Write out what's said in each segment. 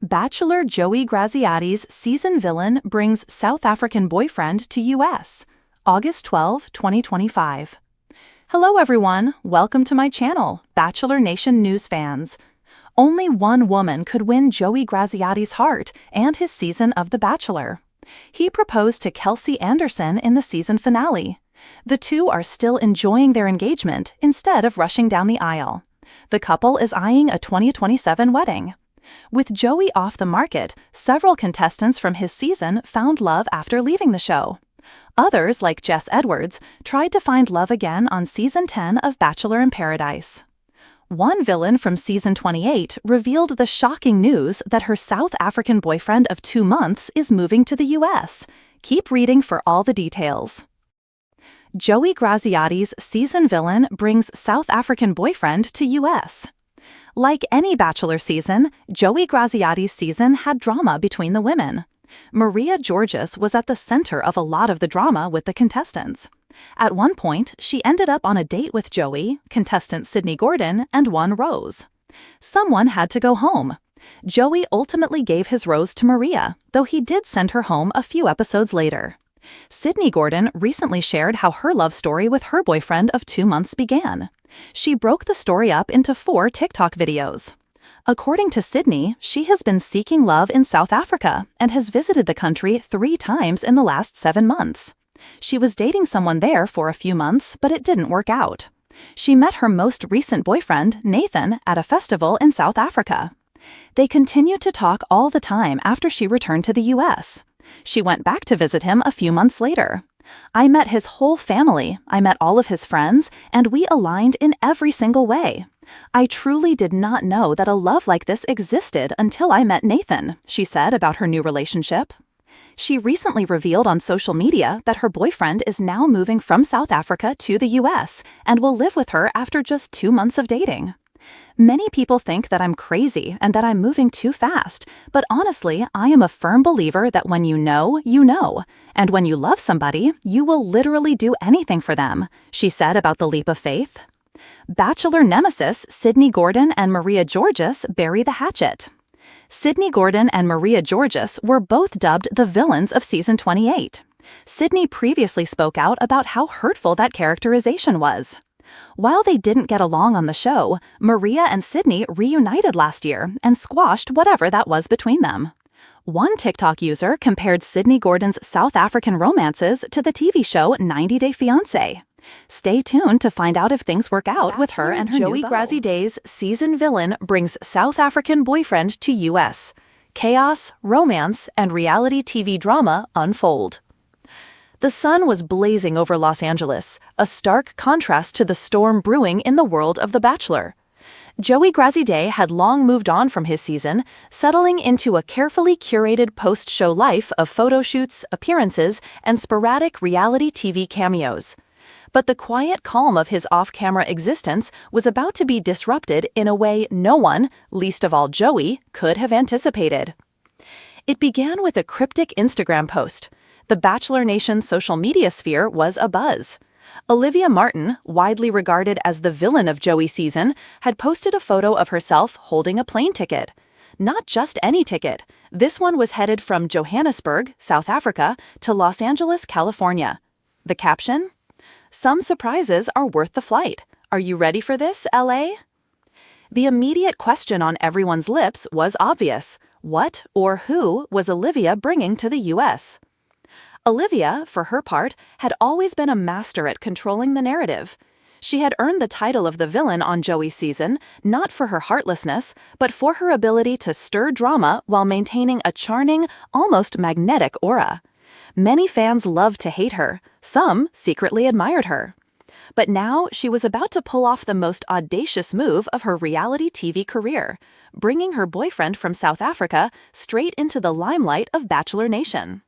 Bachelor Joey Graziadei's season villain brings South African boyfriend to U.S. August 12, 2025. Hello everyone, welcome to my channel, Bachelor Nation News fans. Only one woman could win Joey Graziadei's heart and his season of The Bachelor. He proposed to Kelsey Anderson in the season finale. The two are still enjoying their engagement instead of rushing down the aisle. The couple is eyeing a 2027 wedding. With Joey off the market, several contestants from his season found love after leaving the show. Others, like Jess Edwards, tried to find love again on Season 10 of Bachelor in Paradise. One villain from Season 28 revealed the shocking news that her South African boyfriend of 2 months is moving to the U.S. Keep reading for all the details. Joey Graziadei's season villain brings South African boyfriend to U.S. Like any Bachelor season, Joey Graziadei's season had drama between the women. Maria Georges was at the center of a lot of the drama with the contestants. At one point, she ended up on a date with Joey, contestant Sydney Gordon, and won Rose. Someone had to go home. Joey ultimately gave his rose to Maria, though he did send her home a few episodes later. Sydney Gordon recently shared how her love story with her boyfriend of 2 months began. She broke the story up into 4 TikTok videos. According to Sydney, she has been seeking love in South Africa and has visited the country 3 times in the last 7 months. She was dating someone there for a few months, but it didn't work out. She met her most recent boyfriend, Nathan, at a festival in South Africa. They continued to talk all the time after she returned to the U.S. She went back to visit him a few months later. I met his whole family, I met all of his friends, and we aligned in every single way. I truly did not know that a love like this existed until I met Nathan, she said about her new relationship. She recently revealed on social media that her boyfriend is now moving from South Africa to the U.S. and will live with her after just 2 months of dating. Many people think that I'm crazy and that I'm moving too fast, but honestly, I am a firm believer that when you know, and when you love somebody, you will literally do anything for them, she said about the leap of faith. Bachelor Nemesis, Sydney Gordon and Maria Georges bury the hatchet. Sydney Gordon and Maria Georges were both dubbed the villains of Season 28. Sydney previously spoke out about how hurtful that characterization was. While they didn't get along on the show, Maria and Sydney reunited last year and squashed whatever that was between them. One TikTok user compared Sydney Gordon's South African romances to the TV show 90 Day Fiancé. Stay tuned to find out if things work out with her and her Joey new beau. Graziadei's season villain brings South African boyfriend to U.S. Chaos, romance, and reality TV drama unfold. The sun was blazing over Los Angeles, a stark contrast to the storm brewing in the world of The Bachelor. Joey Graziadei had long moved on from his season, settling into a carefully curated post-show life of photo shoots, appearances, and sporadic reality TV cameos. But the quiet calm of his off-camera existence was about to be disrupted in a way no one, least of all Joey, could have anticipated. It began with a cryptic Instagram post. The Bachelor Nation's social media sphere was abuzz. Olivia Martin, widely regarded as the villain of Joey's season, had posted a photo of herself holding a plane ticket. Not just any ticket. This one was headed from Johannesburg, South Africa, to Los Angeles, California. The caption? "Some surprises are worth the flight. Are you ready for this, LA?" The immediate question on everyone's lips was obvious. What or who was Olivia bringing to the U.S.? Olivia, for her part, had always been a master at controlling the narrative. She had earned the title of the villain on Joey's season, not for her heartlessness, but for her ability to stir drama while maintaining a charming, almost magnetic aura. Many fans loved to hate her, some secretly admired her. But now she was about to pull off the most audacious move of her reality TV career, bringing her boyfriend from South Africa straight into the limelight of Bachelor Nation.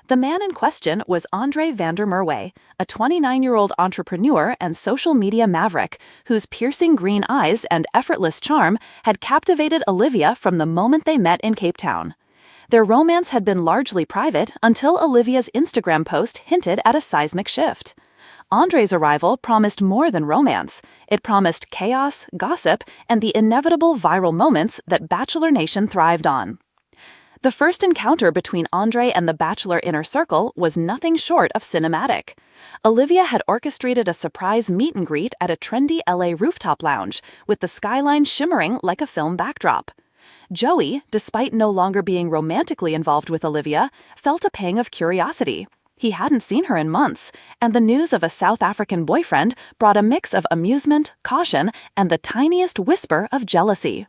The man in question was Andre van der Merwe, a 29-year-old entrepreneur and social media maverick whose piercing green eyes and effortless charm had captivated Olivia from the moment they met in Cape Town. Their romance had been largely private until Olivia's Instagram post hinted at a seismic shift. Andre's arrival promised more than romance. It promised chaos, gossip, and the inevitable viral moments that Bachelor Nation thrived on. The first encounter between Andre and the Bachelor inner circle was nothing short of cinematic. Olivia had orchestrated a surprise meet and greet at a trendy LA rooftop lounge, with the skyline shimmering like a film backdrop. Joey, despite no longer being romantically involved with Olivia, felt a pang of curiosity. He hadn't seen her in months, and the news of a South African boyfriend brought a mix of amusement, caution, and the tiniest whisper of jealousy.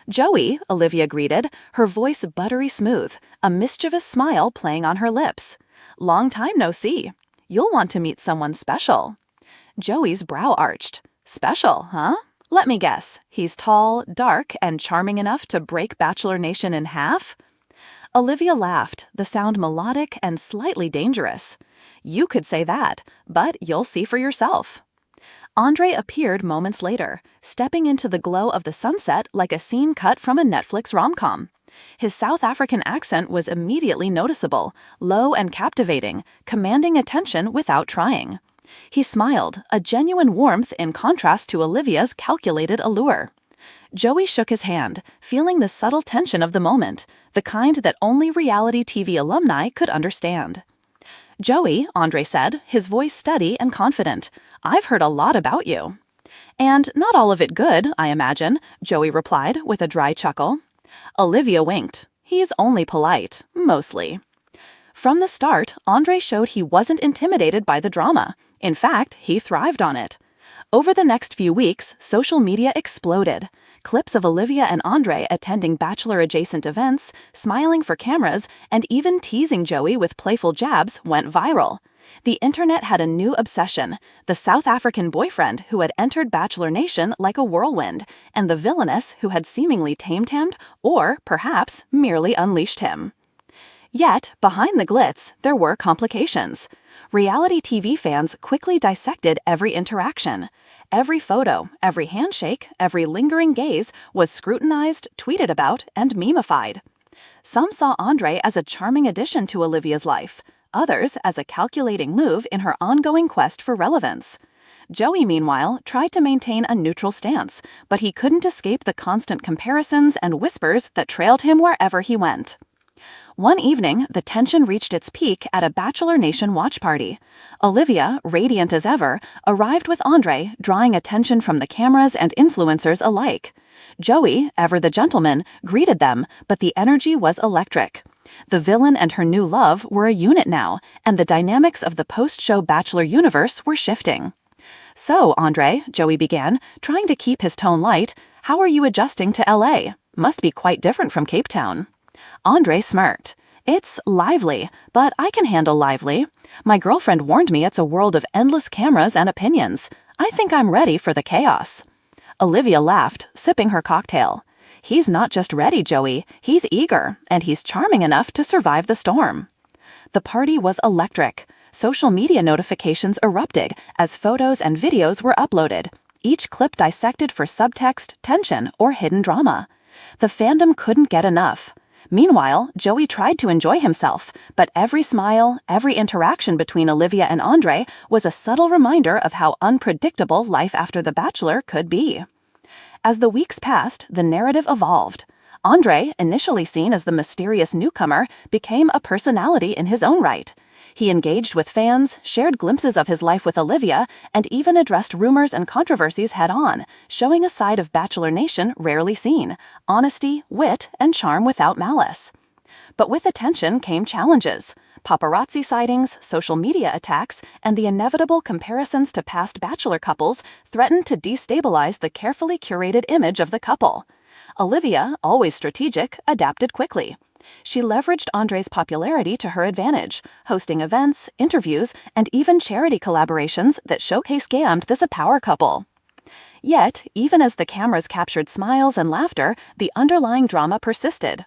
"Joey," Olivia greeted, her voice buttery smooth, a mischievous smile playing on her lips. "Long time no see. You'll want to meet someone special." Joey's brow arched. "Special, huh? Let me guess. He's tall, dark, and charming enough to break Bachelor Nation in half?" Olivia laughed, the sound melodic and slightly dangerous. "You could say that, but you'll see for yourself." Andre appeared moments later, stepping into the glow of the sunset like a scene cut from a Netflix rom-com. His South African accent was immediately noticeable, low and captivating, commanding attention without trying. He smiled, a genuine warmth in contrast to Olivia's calculated allure. Joey shook his hand, feeling the subtle tension of the moment, the kind that only reality TV alumni could understand. "Joey," Andre said, his voice steady and confident, "I've heard a lot about you." "And not all of it good, I imagine," Joey replied with a dry chuckle. Olivia winked. "He's only polite, mostly." From the start, Andre showed he wasn't intimidated by the drama. In fact, he thrived on it. Over the next few weeks, social media exploded. Clips of Olivia and Andre attending Bachelor-adjacent events, smiling for cameras, and even teasing Joey with playful jabs went viral. The internet had a new obsession: the South African boyfriend who had entered Bachelor Nation like a whirlwind, and the villainess who had seemingly tamed him, or perhaps merely unleashed him. Yet, behind the glitz, there were complications. Reality TV fans quickly dissected every interaction. Every photo, every handshake, every lingering gaze was scrutinized, tweeted about, and memeified. Some saw Andre as a charming addition to Olivia's life, others as a calculating move in her ongoing quest for relevance. Joey, meanwhile, tried to maintain a neutral stance, but he couldn't escape the constant comparisons and whispers that trailed him wherever he went. One evening, the tension reached its peak at a Bachelor Nation watch party. Olivia, radiant as ever, arrived with Andre, drawing attention from the cameras and influencers alike. Joey, ever the gentleman, greeted them, but the energy was electric. The villain and her new love were a unit now, and the dynamics of the post-show Bachelor universe were shifting. "So, Andre," Joey began, trying to keep his tone light, "how are you adjusting to LA? Must be quite different from Cape Town." Andre smirked. "It's lively, but I can handle lively. My girlfriend warned me it's a world of endless cameras and opinions. I think I'm ready for the chaos." Olivia laughed, sipping her cocktail. "He's not just ready, Joey. He's eager, and he's charming enough to survive the storm." The party was electric. Social media notifications erupted as photos and videos were uploaded, each clip dissected for subtext, tension, or hidden drama. The fandom couldn't get enough. Meanwhile, Joey tried to enjoy himself, but every smile, every interaction between Olivia and Andre was a subtle reminder of how unpredictable life after The Bachelor could be. As the weeks passed, the narrative evolved. Andre, initially seen as the mysterious newcomer, became a personality in his own right. He engaged with fans, shared glimpses of his life with Olivia, and even addressed rumors and controversies head-on, showing a side of Bachelor Nation rarely seen: honesty, wit, and charm without malice. But with attention came challenges. Paparazzi sightings, social media attacks, and the inevitable comparisons to past Bachelor couples threatened to destabilize the carefully curated image of the couple. Olivia, always strategic, adapted quickly. She leveraged Andre's popularity to her advantage, hosting events, interviews, and even charity collaborations that showcased this a power couple. Yet, even as the cameras captured smiles and laughter, the underlying drama persisted.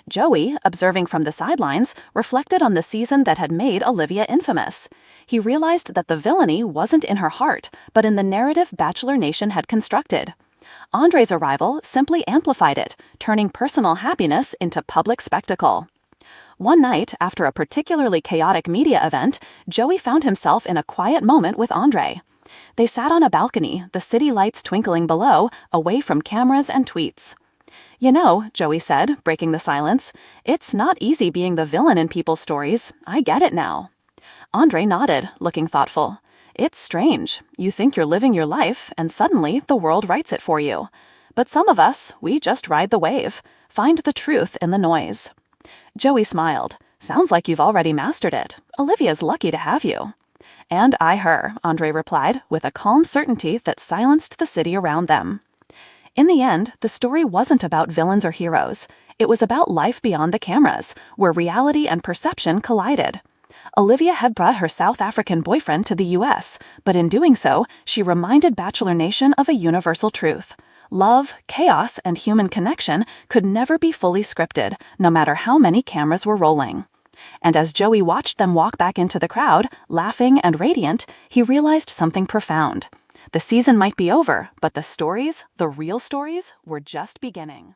Joey, observing from the sidelines, reflected on the season that had made Olivia infamous. He realized that the villainy wasn't in her heart, but in the narrative Bachelor Nation had constructed. Andre's arrival simply amplified it, turning personal happiness into public spectacle. One night, after a particularly chaotic media event, Joey found himself in a quiet moment with Andre. They sat on a balcony, the city lights twinkling below, away from cameras and tweets. "You know," Joey said, breaking the silence, "it's not easy being the villain in people's stories. I get it now." Andre nodded, looking thoughtful. "It's strange. You think you're living your life, and suddenly the world writes it for you. But some of us, we just ride the wave, find the truth in the noise." Joey smiled. "Sounds like you've already mastered it. Olivia's lucky to have you." "And I her," Andre replied, with a calm certainty that silenced the city around them. In the end, the story wasn't about villains or heroes. It was about life beyond the cameras, where reality and perception collided. Olivia had brought her South African boyfriend to the US, but in doing so, she reminded Bachelor Nation of a universal truth. Love, chaos, and human connection could never be fully scripted, no matter how many cameras were rolling. And as Joey watched them walk back into the crowd, laughing and radiant, he realized something profound. The season might be over, but the stories, the real stories, were just beginning.